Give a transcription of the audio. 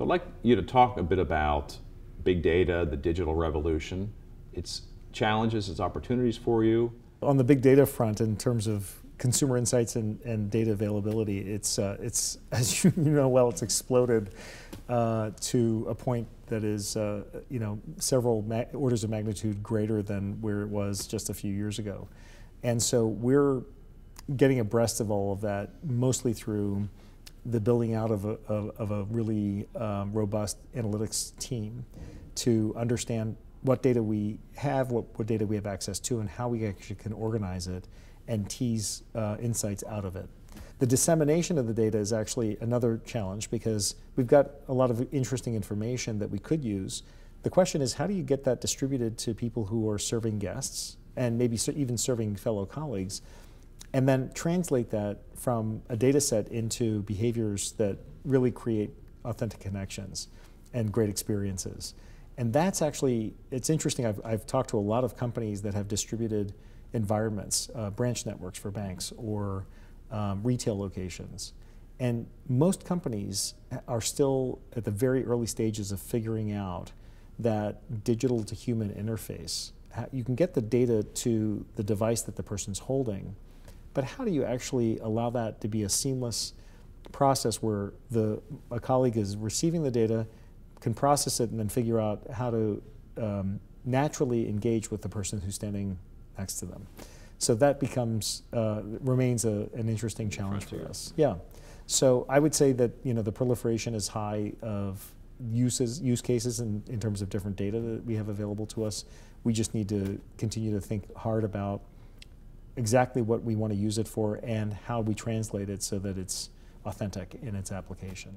I'd like you to talk a bit about big data, the digital revolution, its challenges, its opportunities for you. On the big data front, in terms of consumer insights and data availability, it's as you know well, it's exploded to a point that is several orders of magnitude greater than where it was just a few years ago. And so we're getting abreast of all of that, mostly through the building out of a really robust analytics team to understand what data we have, what data we have access to, and how we actually can organize it and tease insights out of it. The dissemination of the data is actually another challenge because we've got a lot of interesting information that we could use. The question is, how do you get that distributed to people who are serving guests and maybe even serving fellow colleagues, and then translate that from a data set into behaviors that really create authentic connections and great experiences. And that's actually, it's interesting, I've talked to a lot of companies that have distributed environments, branch networks for banks or retail locations. And most companies are still at the very early stages of figuring out that digital to human interface. You can get the data to the device that the person's holding, but how do you actually allow that to be a seamless process where a colleague is receiving the data, can process it, and then figure out how to naturally engage with the person who's standing next to them. So that becomes, remains an interesting challenge for us. Yeah. So I would say that the proliferation is high of use cases in terms of different data that we have available to us. We just need to continue to think hard about exactly what we want to use it for and how we translate it so that it's authentic in its application.